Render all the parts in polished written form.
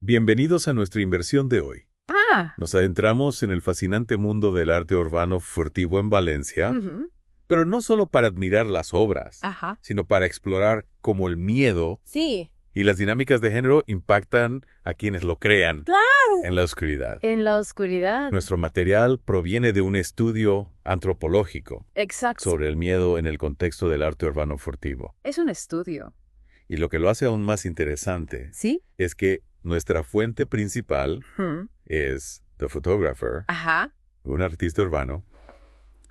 Bienvenidos a nuestra inversión de hoy. Ah, Nos adentramos en el fascinante mundo del arte urbano furtivo en Valencia, ujú, pero no solo para admirar las obras, ajá. sino para explorar cómo el miedo Sí, y las dinámicas de género impactan a quienes lo crean claro. en la oscuridad. En la oscuridad. Nuestro material proviene de un estudio antropológico Exacto. sobre el miedo en el contexto del arte urbano furtivo. Es un estudio. Y lo que lo hace aún más interesante ¿Sí? es que nuestra fuente principal Ujú. es The Photographer, Ajá. un artista urbano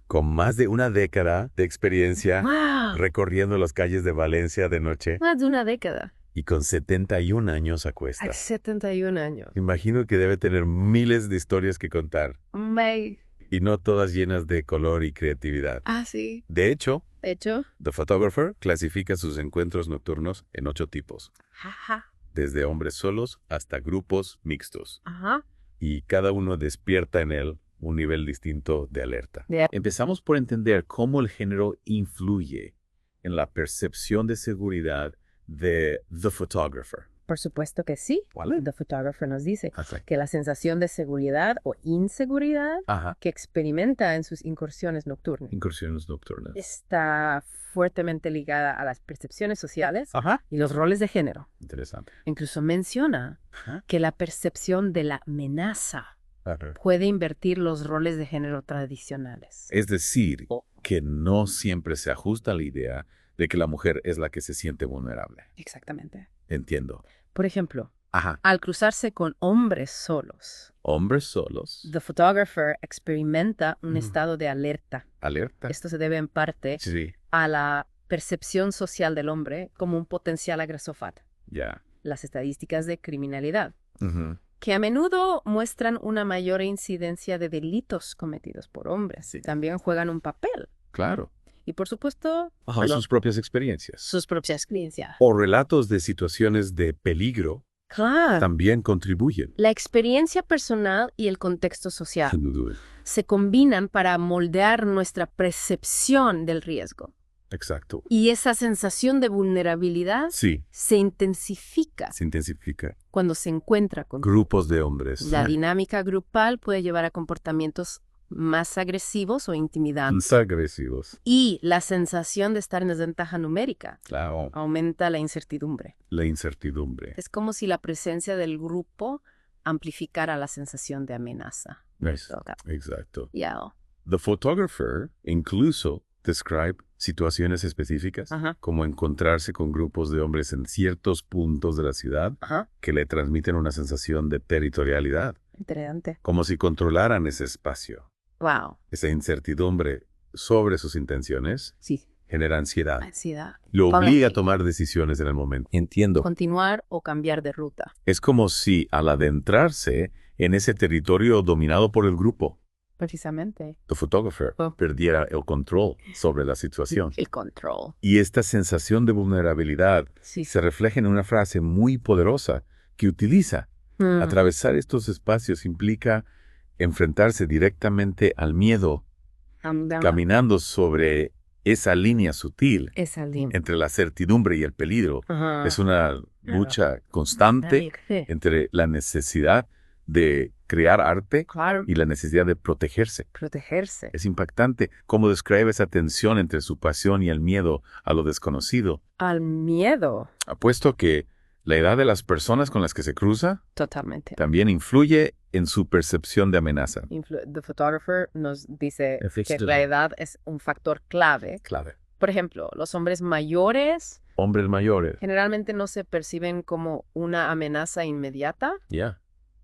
con más de una década de experiencia Wow. recorriendo las calles de Valencia de noche Más de una década. y con 71 años a Hay cuestas. 71 años. Imagino que debe tener miles de historias que contar May. y no todas llenas de color y creatividad. Ah, sí. De hecho, De hecho. The Photographer clasifica sus encuentros nocturnos en 8 tipos, Ajá. desde hombres solos hasta grupos mixtos, Ajá. y cada uno despierta en él un nivel distinto de alerta. De- Empezamos por entender cómo el género influye en la percepción de seguridad de The Photographer. Por supuesto que sí. ¿Vale? The Photographer nos dice Así. que la sensación de seguridad o inseguridad Ajá. que experimenta en sus incursiones nocturnas Incursiones nocturnas. está fuertemente ligada a las percepciones sociales Ajá. y los roles de género. Interesante. Incluso menciona Ajá. que la percepción de la amenaza Ajá. puede invertir los roles de género tradicionales. Es decir, que no siempre se ajusta a la idea de que la mujer es la que se siente vulnerable. Exactamente. Entiendo. Por ejemplo, Ajá. al cruzarse con hombres solos, Hombres solos. The Photographer experimenta un Mm. estado de alerta. Alerta. Esto se debe en parte Sí. a la percepción social del hombre como un potencial agresor. Ya. Las estadísticas de criminalidad, Ujú. que a menudo muestran una mayor incidencia de delitos cometidos por hombres, Sí. también juegan un papel. Claro. Y por supuesto, Ajá, sus propias experiencias. sus propias experiencias. O relatos de situaciones de peligro Claro. también contribuyen. La experiencia personal y el contexto social Sin duda. se combinan para moldear nuestra percepción del riesgo. Exacto. Y esa sensación de vulnerabilidad Sí, se intensifica se intensifica. cuando se encuentra con Grupos de hombres. la dinámica grupal puede llevar a comportamientos más agresivos o intimidantes. Agresivos. Y la sensación de estar en desventaja numérica Claro. aumenta la incertidumbre. La incertidumbre. Es como si la presencia del grupo amplificara la sensación de amenaza. Exacto. Ya. The Photographer incluso describe situaciones específicas, Ajá. como encontrarse con grupos de hombres en ciertos puntos de la ciudad Ajá. que le transmiten una sensación de territorialidad, Interesante. como si controlaran ese espacio. Wow. Esa incertidumbre sobre sus intenciones Sí. genera ansiedad. Ansiedad. Lo Para- obliga a tomar decisiones en el momento. Entiendo. Continuar o cambiar de ruta. Es como si al adentrarse en ese territorio dominado por el grupo, Precisamente. the photographer perdiera el control sobre la situación. El control. Y esta sensación de vulnerabilidad Sí. se refleja en una frase muy poderosa que utiliza. Atravesar estos espacios implica enfrentarse directamente al miedo, caminando sobre esa línea sutil Esa línea. entre la certidumbre y el peligro. Ajá. Es una lucha constante Sí. entre la necesidad de crear arte Claro. y la necesidad de protegerse. Protegerse. Es impactante cómo describe esa tensión entre su pasión y el miedo a lo desconocido. Al miedo. Apuesto que la edad de las personas con las que se cruza Totalmente. también influye en su percepción de amenaza. The Photographer nos dice que Efectivamente. la edad es un factor clave. Clave. Por ejemplo, los hombres mayores Hombres mayores. generalmente no se perciben como una amenaza inmediata. Ya.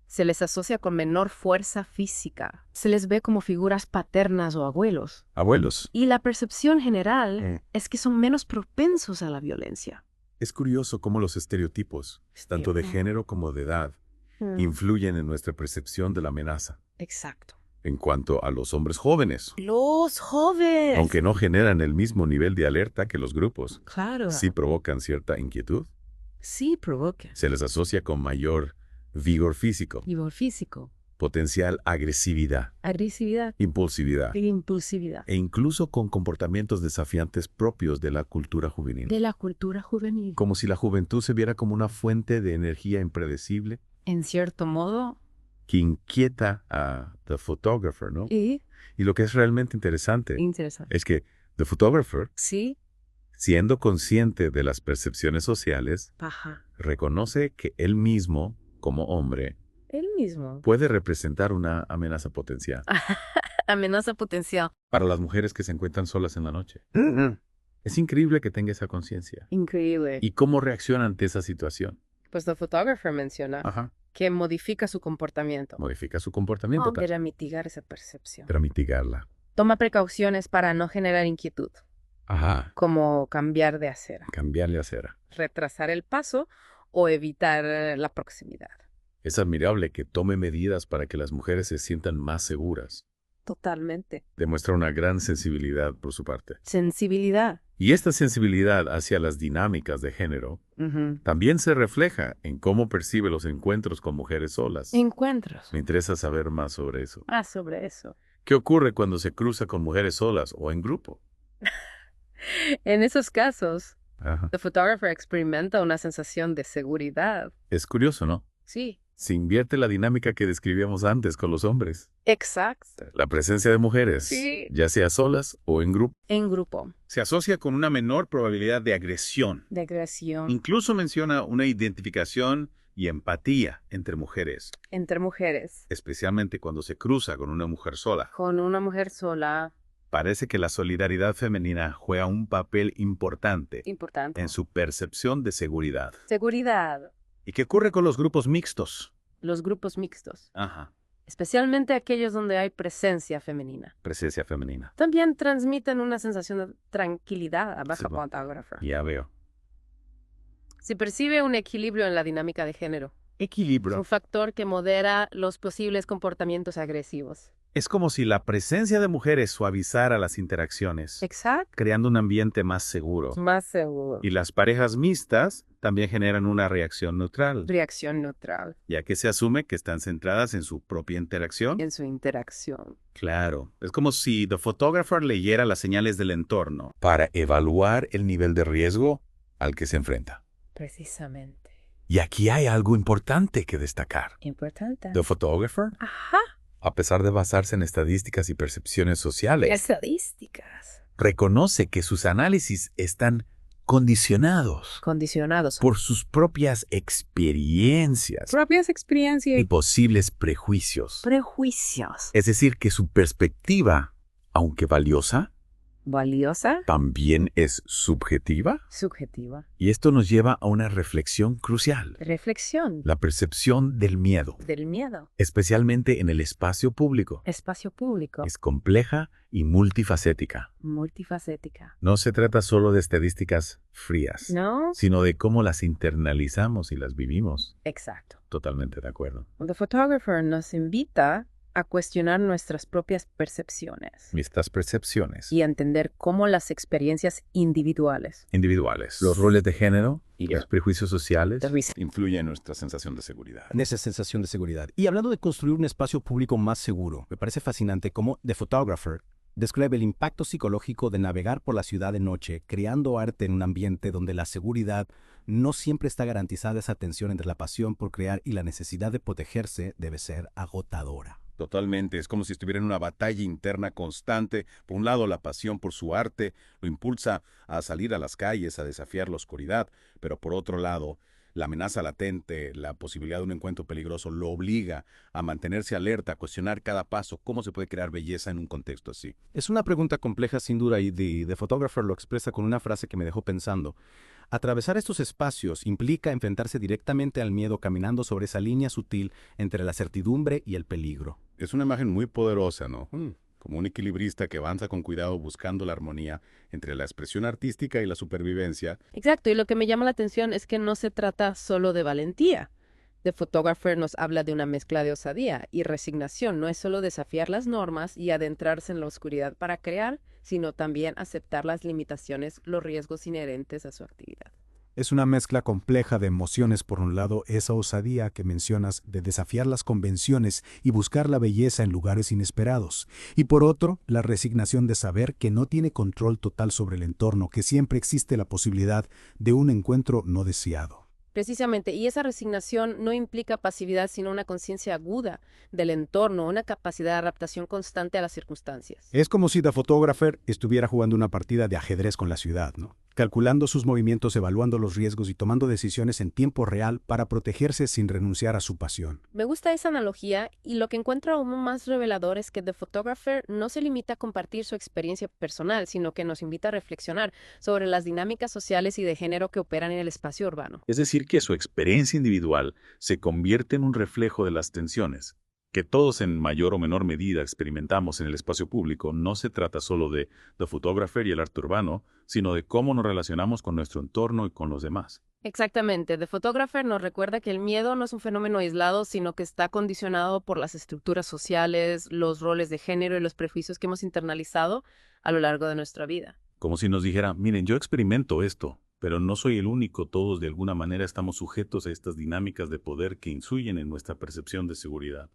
Se les asocia con menor fuerza física. Se les ve como figuras paternas o abuelos. Abuelos. Y la percepción general es que son menos propensos a la violencia. Es curioso cómo los estereotipos, tanto de género como de edad, influyen en nuestra percepción de la amenaza. Exacto. En cuanto a los hombres jóvenes, Los jóvenes. aunque no generan el mismo nivel de alerta que los grupos, Claro. sí provocan cierta inquietud. Sí provoca. Se les asocia con mayor vigor físico, Vigor físico. potencial agresividad, Agresividad. impulsividad, E impulsividad. e incluso con comportamientos desafiantes propios de la cultura juvenil. De la cultura juvenil. Como si la juventud se viera como una fuente de energía impredecible En cierto modo. que inquieta a The Photographer, ¿no? Y Y lo que es realmente interesante es que The Photographer, sí. siendo consciente de las percepciones sociales, Ajá. reconoce que él mismo, como hombre, Él mismo. puede representar una amenaza potencial Amenaza potencial. para las mujeres que se encuentran solas en la noche. Es increíble que tenga esa conciencia. Increíble. ¿Y cómo reacciona ante esa situación? Pues The Photographer menciona Ajá. que modifica su comportamiento Modifica su comportamiento para mitigar esa percepción. para mitigarla. Toma precauciones para no generar inquietud, Ajá. como cambiar de acera, Cambiarle acera. retrasar el paso o evitar la proximidad. Es admirable que tome medidas para que las mujeres se sientan más seguras. Totalmente. Demuestra una gran sensibilidad por su parte. Sensibilidad. Y esta sensibilidad hacia las dinámicas de género también se refleja en cómo percibe los encuentros con mujeres solas. Encuentros. Me interesa saber más sobre eso. Sobre eso. ¿Qué ocurre cuando se cruza con mujeres solas o en grupo? En esos casos, Ajá. The Photographer experimenta una sensación de seguridad. Es curioso, ¿no? Sí. Se invierte la dinámica que describíamos antes con los hombres. Exacto. La presencia de mujeres, Sí. ya sea solas o en grupo, En grupo. Se asocia con una menor probabilidad de agresión. De agresión. Incluso menciona una identificación y empatía entre mujeres, Entre mujeres. especialmente cuando se cruza con una mujer sola. Con una mujer sola. Parece que la solidaridad femenina juega un papel importante Importante. en su percepción de seguridad. Seguridad. ¿Y qué ocurre con los grupos mixtos? Los grupos mixtos. Ajá, Especialmente aquellos donde hay presencia femenina. presencia femenina. También transmiten una sensación de tranquilidad a Sí, The Photographer. ya veo. Se percibe un equilibrio en la dinámica de género. Es Equilibrio. un factor que modera los posibles comportamientos agresivos. Es como si la presencia de mujeres suavizara las interacciones, Exacto. creando un ambiente más seguro. Más seguro. Y las parejas mixtas también generan una reacción neutral, Reacción neutral ya que se asume que están centradas en su propia interacción. en su interacción. Claro, es como si The Photographer leyera las señales del entorno. Para evaluar el nivel de riesgo al que se enfrenta. Precisamente. Y aquí hay algo importante que destacar. Importante. The Photographer, Ajá. a pesar de basarse en estadísticas y percepciones sociales, Estadísticas. reconoce que sus análisis están condicionados Condicionados. por sus propias experiencias Propias experiencias. y posibles prejuicios. Prejuicios. Es decir, que su perspectiva, aunque valiosa, Valiosa. también es subjetiva. Subjetiva. Y esto nos lleva a una reflexión crucial. Reflexión. La percepción del miedo, Del miedo. especialmente en el espacio público, Espacio público. es compleja y multifacética. Multifacética. No se trata solo de estadísticas frías, ¿No? sino de cómo las internalizamos y las vivimos. Exacto. Totalmente de acuerdo. The Photographer nos invita a cuestionar nuestras propias percepciones Estas percepciones y a entender cómo las experiencias individuales individuales, los roles de género y Yeah. los prejuicios sociales, Influye en nuestra sensación de seguridad. En esa sensación de seguridad. Y hablando de construir un espacio público más seguro, me parece fascinante cómo The Photographer describe el impacto psicológico de navegar por la ciudad de noche, creando arte en un ambiente donde la seguridad no siempre está garantizada. Esa tensión entre la pasión por crear y la necesidad de protegerse debe ser agotadora. Totalmente, es como si estuviera en una batalla interna constante. Por un lado, la pasión por su arte lo impulsa a salir a las calles, a desafiar la oscuridad, pero por otro lado, la amenaza latente, la posibilidad de un encuentro peligroso, lo obliga a mantenerse alerta, a cuestionar cada paso. ¿Cómo se puede crear belleza en un contexto así? Es una pregunta compleja sin duda y The Photographer lo expresa con una frase que me dejó pensando. Atravesar estos espacios implica enfrentarse directamente al miedo caminando sobre esa línea sutil entre la certidumbre y el peligro. Es una imagen muy poderosa, ¿no? Como un equilibrista que avanza con cuidado buscando la armonía entre la expresión artística y la supervivencia. Exacto, y lo que me llama la atención es que no se trata solo de valentía. The Photographer nos habla de una mezcla de osadía y resignación. No es solo desafiar las normas y adentrarse en la oscuridad para crear, sino también aceptar las limitaciones, los riesgos inherentes a su actividad. Es una mezcla compleja de emociones. Por un lado, esa osadía que mencionas de desafiar las convenciones y buscar la belleza en lugares inesperados. Y por otro, la resignación de saber que no tiene control total sobre el entorno, que siempre existe la posibilidad de un encuentro no deseado. Precisamente, y esa resignación no implica pasividad, sino una conciencia aguda del entorno, una capacidad de adaptación constante a las circunstancias. Es como si The Photographer estuviera jugando una partida de ajedrez con la ciudad, ¿no? Calculando sus movimientos, evaluando los riesgos y tomando decisiones en tiempo real para protegerse sin renunciar a su pasión. Me gusta esa analogía y lo que encuentro aún más revelador es que The Photographer no se limita a compartir su experiencia personal, sino que nos invita a reflexionar sobre las dinámicas sociales y de género que operan en el espacio urbano. Es decir, que su experiencia individual se convierte en un reflejo de las tensiones que todos en mayor o menor medida experimentamos en el espacio público. No se trata solo de The Photographer y el arte urbano, sino de cómo nos relacionamos con nuestro entorno y con los demás. Exactamente. The Photographer nos recuerda que el miedo no es un fenómeno aislado, sino que está condicionado por las estructuras sociales, los roles de género y los prejuicios que hemos internalizado a lo largo de nuestra vida. Como si nos dijera, miren, yo experimento esto, pero no soy el único. Todos de alguna manera estamos sujetos a estas dinámicas de poder que influyen en nuestra percepción de seguridad.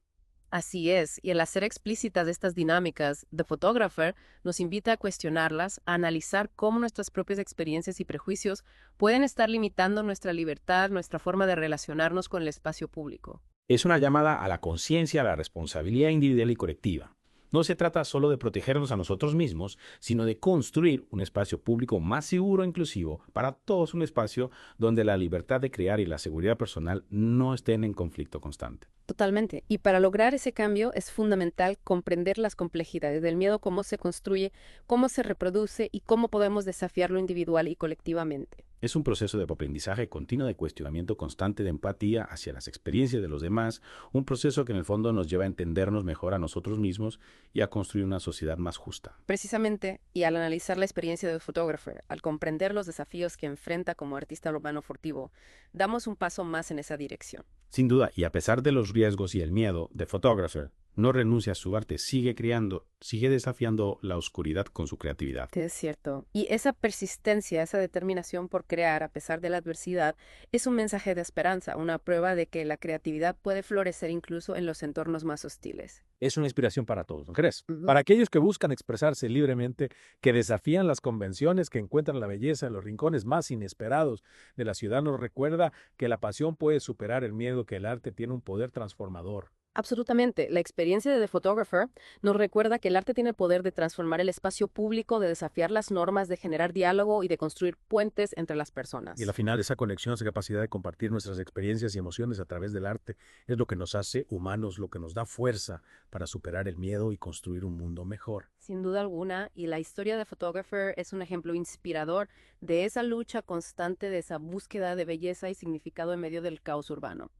Así es, y al hacer explícitas estas dinámicas, The Photographer nos invita a cuestionarlas, a analizar cómo nuestras propias experiencias y prejuicios pueden estar limitando nuestra libertad, nuestra forma de relacionarnos con el espacio público. Es una llamada a la conciencia, a la responsabilidad individual y colectiva. No se trata solo de protegernos a nosotros mismos, sino de construir un espacio público más seguro e inclusivo para todos, un espacio donde la libertad de crear y la seguridad personal no estén en conflicto constante. Totalmente. Y para lograr ese cambio es fundamental comprender las complejidades del miedo, cómo se construye, cómo se reproduce y cómo podemos desafiarlo individual y colectivamente. Es un proceso de aprendizaje continuo, de cuestionamiento constante, de empatía hacia las experiencias de los demás, un proceso que en el fondo nos lleva a entendernos mejor a nosotros mismos y a construir una sociedad más justa. Precisamente, y al analizar la experiencia del Photographer, al comprender los desafíos que enfrenta como artista urbano furtivo, damos un paso más en esa dirección. Sin duda, y a pesar de los riesgos y el miedo, The Photographer no renuncia a su arte, sigue creando, sigue desafiando la oscuridad con su creatividad. Es cierto. Y esa persistencia, esa determinación por crear a pesar de la adversidad, es un mensaje de esperanza, una prueba de que la creatividad puede florecer incluso en los entornos más hostiles. Es una inspiración para todos, ¿no crees? Para aquellos que buscan expresarse libremente, que desafían las convenciones, que encuentran la belleza en los rincones más inesperados de la ciudad, nos recuerda que la pasión puede superar el miedo, que el arte tiene un poder transformador. Absolutamente. La experiencia de The Photographer nos recuerda que el arte tiene el poder de transformar el espacio público, de desafiar las normas, de generar diálogo y de construir puentes entre las personas. Y al final, esa conexión, esa capacidad de compartir nuestras experiencias y emociones a través del arte es lo que nos hace humanos, lo que nos da fuerza para superar el miedo y construir un mundo mejor. Sin duda alguna, y la historia de Photographer es un ejemplo inspirador de esa lucha constante, de esa búsqueda de belleza y significado en medio del caos urbano.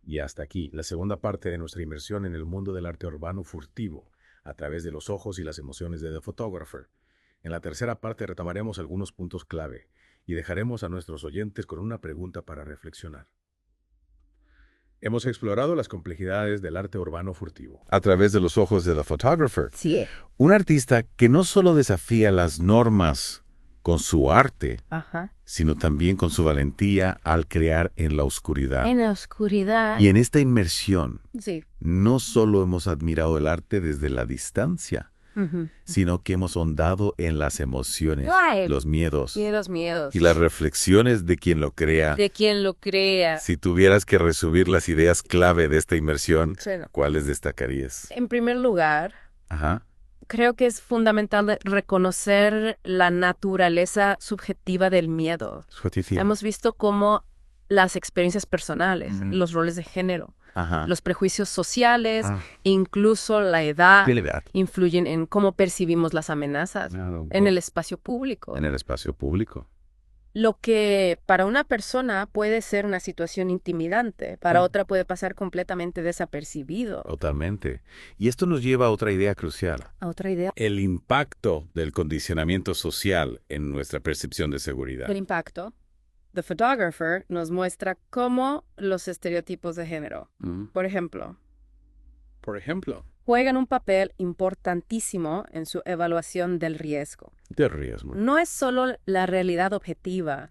Y hasta aquí, la segunda parte de nuestra inmersión en el mundo del arte urbano furtivo, a través de los ojos y las emociones de The Photographer. En la tercera parte retomaremos algunos puntos clave y dejaremos a nuestros oyentes con una pregunta para reflexionar. Hemos explorado las complejidades del arte urbano furtivo a través de los ojos de The Photographer, Sí. un artista que no solo desafía las normas con su arte, sino también con su valentía al crear en la oscuridad. En la oscuridad. Y en esta inmersión, Sí. no solo hemos admirado el arte desde la distancia, sino que hemos ahondado en las emociones, Ay. los miedos Y de los miedos. y las reflexiones de quien lo crea. De quien lo crea. Si tuvieras que resumir las ideas clave de esta inmersión, Bueno. ¿cuáles destacarías? En primer lugar, Ajá. creo que es fundamental reconocer la naturaleza subjetiva del miedo. Hemos visto cómo las experiencias personales, los roles de género, Ajá. los prejuicios sociales, incluso la edad, influyen en cómo percibimos las amenazas en el espacio público. En el espacio público. Lo que para una persona puede ser una situación intimidante, para otra puede pasar completamente desapercibido. Totalmente. Y esto nos lleva a otra idea crucial. A otra idea. El impacto del condicionamiento social en nuestra percepción de seguridad. El impacto. The Photographer nos muestra cómo los estereotipos de género, por ejemplo, juegan un papel importantísimo en su evaluación del riesgo. De riesgo. No es solo la realidad objetiva,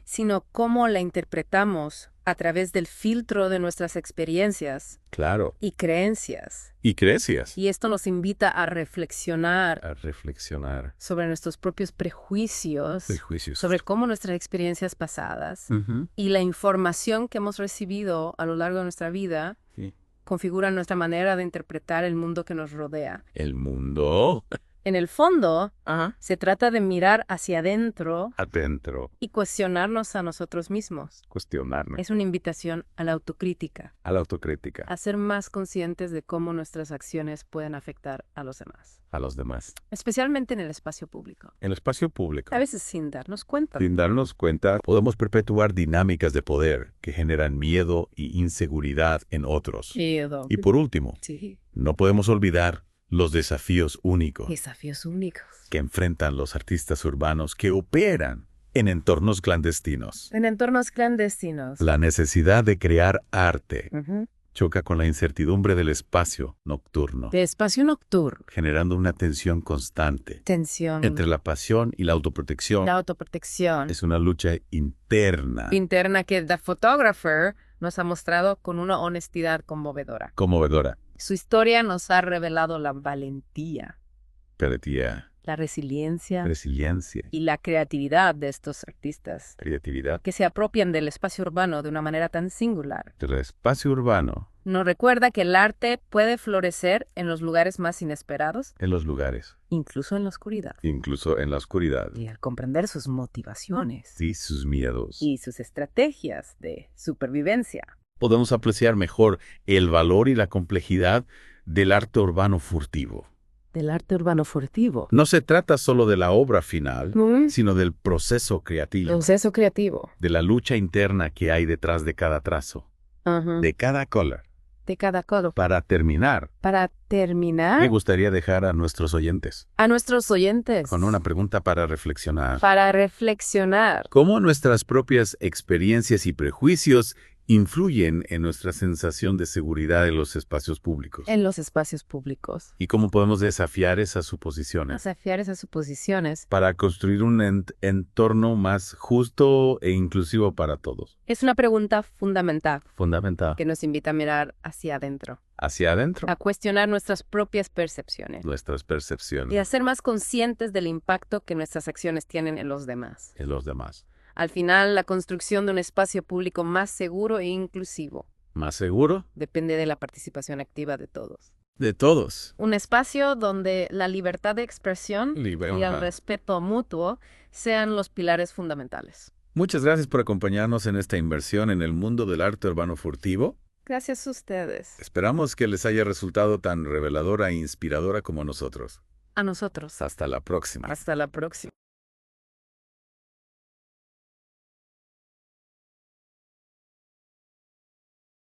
sino cómo la interpretamos a través del filtro de nuestras experiencias Claro. y creencias. Y creencias. Y esto nos invita a reflexionar A reflexionar. sobre nuestros propios prejuicios, Prejuicios. sobre cómo nuestras experiencias pasadas Ujú. y la información que hemos recibido a lo largo de nuestra vida Sí. configuran nuestra manera de interpretar el mundo que nos rodea. El mundo En el fondo, se trata de mirar hacia adentro adentro. y cuestionarnos a nosotros mismos. Cuestionarnos. Es una invitación a la autocrítica, A la autocrítica. a ser más conscientes de cómo nuestras acciones pueden afectar a los demás, A los demás. especialmente en el espacio público, En el espacio público. a veces sin darnos cuenta. Sin darnos cuenta, podemos perpetuar dinámicas de poder que generan miedo y inseguridad en otros. Miedo. Y por último, Sí. no podemos olvidar los desafíos únicos Desafíos únicos. que enfrentan los artistas urbanos que operan en entornos clandestinos. En entornos clandestinos. La necesidad de crear arte Ujú. choca con la incertidumbre del espacio nocturno, De espacio nocturno. generando una tensión constante Tensión. entre la pasión y la autoprotección. La autoprotección Es una lucha interna, interna que The Photographer nos ha mostrado con una honestidad conmovedora. conmovedora, Su historia nos ha revelado la valentía, creatividad, la resiliencia resiliencia, y la creatividad de estos artistas creatividad que se apropian del espacio urbano de una manera tan singular. del espacio urbano Nos recuerda que el arte puede florecer en los lugares más inesperados, en los lugares, incluso en la oscuridad. incluso en la oscuridad, Y al comprender sus motivaciones y sus miedos. y sus estrategias de supervivencia, Podemos apreciar mejor el valor y la complejidad del arte urbano furtivo. del arte urbano furtivo. No se trata solo de la obra final, Un sino del proceso creativo, proceso creativo. de la lucha interna que hay detrás de cada trazo, Ajá. de cada color. De cada codo. Para terminar, Para me terminar, gustaría dejar a nuestros oyentes a nuestros oyentes, con una pregunta para reflexionar. para reflexionar. ¿Cómo nuestras propias experiencias y prejuicios influyen en nuestra sensación de seguridad en los espacios públicos? En los espacios públicos. ¿Y cómo podemos desafiar esas suposiciones Desafiar esas suposiciones para construir un entorno más justo e inclusivo para todos? es una pregunta fundamental Fundamental. que nos invita a mirar hacia adentro, Hacia adentro, a cuestionar nuestras propias percepciones nuestras y percepciones a ser más conscientes del impacto que nuestras acciones tienen en los demás. en los demás. Al final, la construcción de un espacio público más seguro e inclusivo ¿Más seguro? depende de la participación activa de todos. De todos. Un espacio donde la libertad de expresión y el respeto mutuo sean los pilares fundamentales. Muchas gracias por acompañarnos en esta inversión en el mundo del arte urbano furtivo. Gracias a ustedes. Esperamos que les haya resultado tan reveladora e inspiradora como a nosotros. A nosotros. Hasta la próxima. Hasta la próxima.